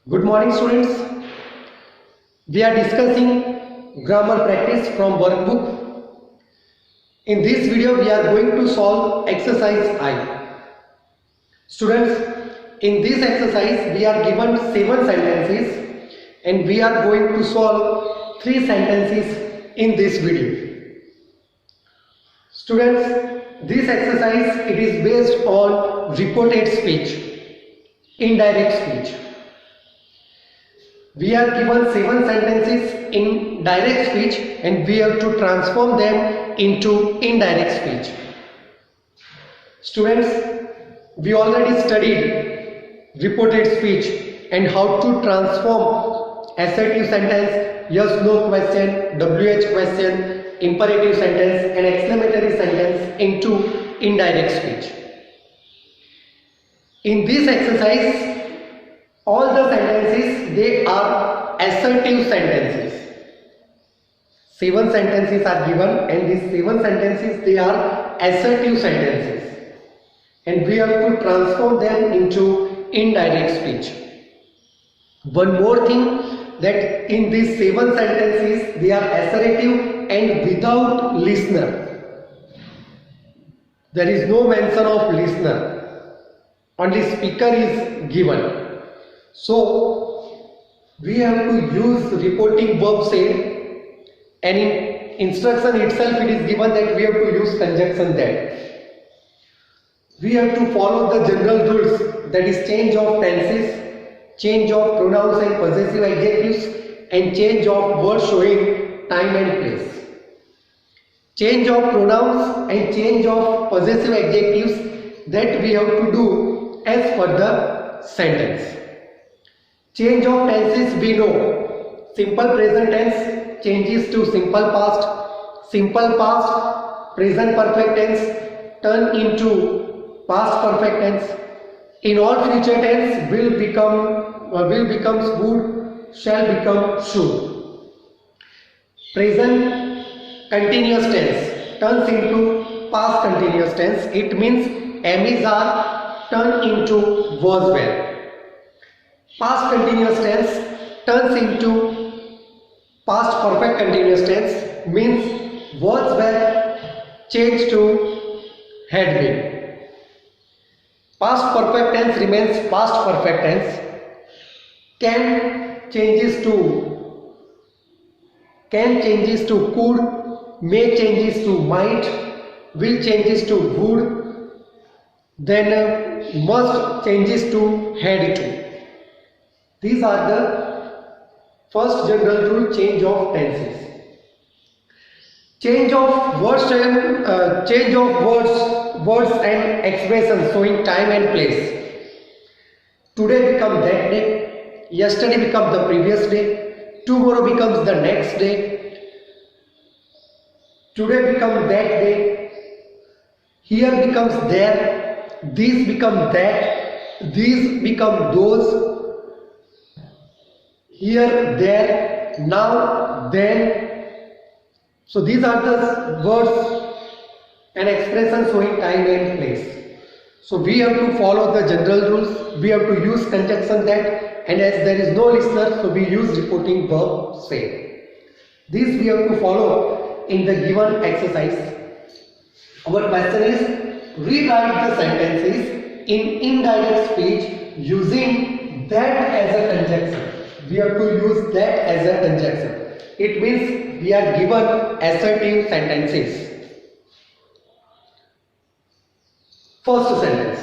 Good morning, students. We are discussing grammar practice from workbook. In this video, we are going to solve exercise I. Students, in this exercise, we are given 7 sentences and we are going to solve 3 sentences in this video. Students, this exercise it is based on reported speech, indirect speech. We are given 7 sentences in direct speech and we have to transform them into indirect speech. Students, we already studied reported speech and how to transform assertive sentence, yes no question, WH question, imperative sentence and exclamatory sentence into indirect speech. In this exercise, all the sentences they are assertive sentences. 7 sentences are given and these 7 sentences they are assertive sentences and we have to transform them into indirect speech. One more thing, that in these 7 sentences they are assertive and without listener. There is no mention of listener, only speaker is given. So we have to use reporting verb said, and in instruction itself it is given that we have to use conjunction that. We have to follow the general rules, that is change of tenses, change of pronouns and possessive adjectives and change of words showing time and place. Change of pronouns and change of possessive adjectives that we have to do as per the sentence. Change of tenses we know. Simple present tense changes to simple past. Simple past, present perfect tense turn into past perfect tense. In all future tense will becomes would, shall become should. Present continuous tense turns into past continuous tense. It means am are turn into was were. Past continuous tense turns into past perfect continuous tense, means was were changed to had been. Past perfect tense remains past perfect tense. Can changes to could, may changes to might, will changes to would, then must changes to had to. These are the first general rule, change of tenses. Change of words and expressions showing time and place. Today becomes that day, yesterday becomes the previous day, tomorrow becomes the next day, today becomes that day, here becomes there, these become that, these become those, here, there, now, then. So these are the words and expressions showing time and place. So we have to follow the general rules. We have to use conjunction that, and as there is no listener, so we use reporting verb say. This we have to follow in the given exercise. Our question is, rewrite the sentences in indirect speech using that as a conjunction. We have to use that as a conjunction. It means we are given assertive sentences. First sentence.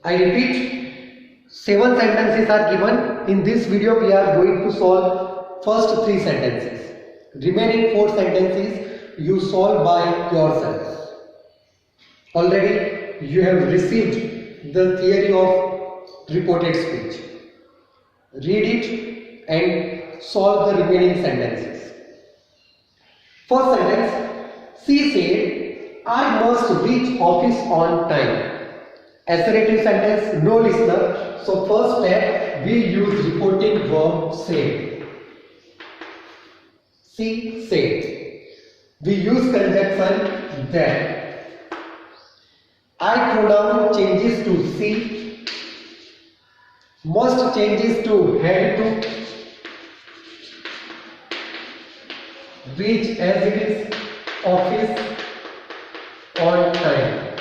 I repeat, 7 sentences are given. In this video we are going to solve first 3 sentences. Remaining 4 sentences you solve by yourselves. Already you have received the theory of reported speech. Read it and solve the remaining sentences. First sentence, she said, I must reach office on time. Assertive sentence, no listener. So first step, we use reporting verb say. She said. We use conjunction that. I pronoun changes to she. must changes to had to, reach as it is office on time.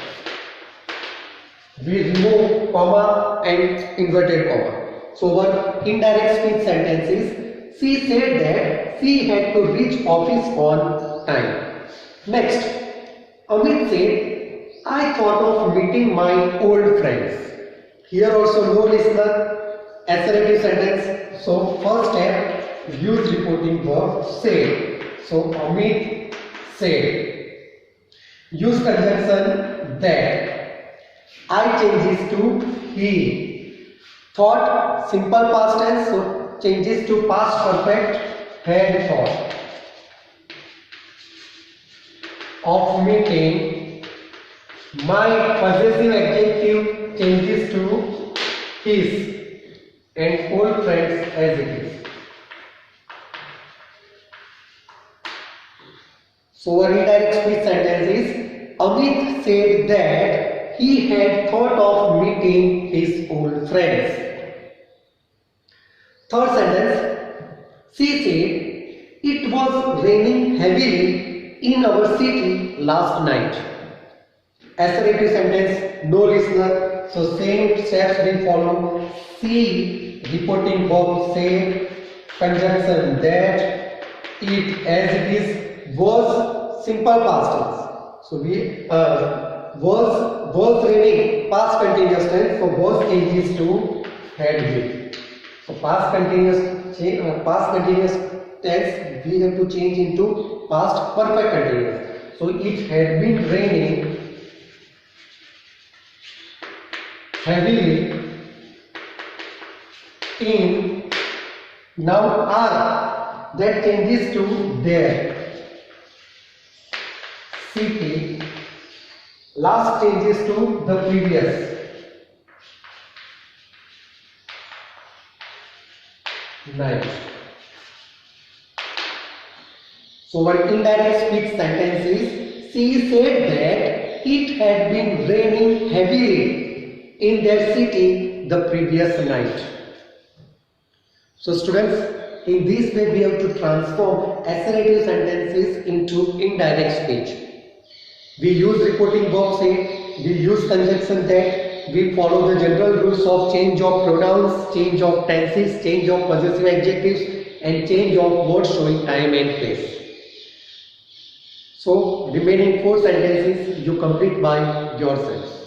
We remove comma and inverted comma. So one indirect speech sentences, she said that she had to reach office on time. Next, Amit said, I thought of meeting my old friends. Here also no listener, assertive sentence. So first step, use reporting verb said. So Amit said. Use conjunction that. I changes to he. Thought, simple past tense, so changes to past perfect, had thought. Of meeting, my possessive adjective changes to his and old friends as it is. So our indirect speech sentence is, Amit said that he had thought of meeting his old friends. Third sentence, she said, it was raining heavily in our city last night. Assertive sentence, no listener, so same steps will follow. See, reporting verb say, conjunction that, it as it is, was simple past tense. So we was raining, past continuous tense, so was changes to had been. So past continuous tense we have to change into past perfect continuous. So it had been raining heavily in, now are, that changes to their city, last changes to the previous night. So our indirect speech sentence is, she said that it had been raining heavily in their city the previous night. So students, in this way we have to transform assertive sentences into indirect speech. We use reporting verb say, we use conjunction that, we follow the general rules of change of pronouns, change of tenses, change of possessive adjectives and change of words showing time and place. So remaining 4 sentences you complete by yourself.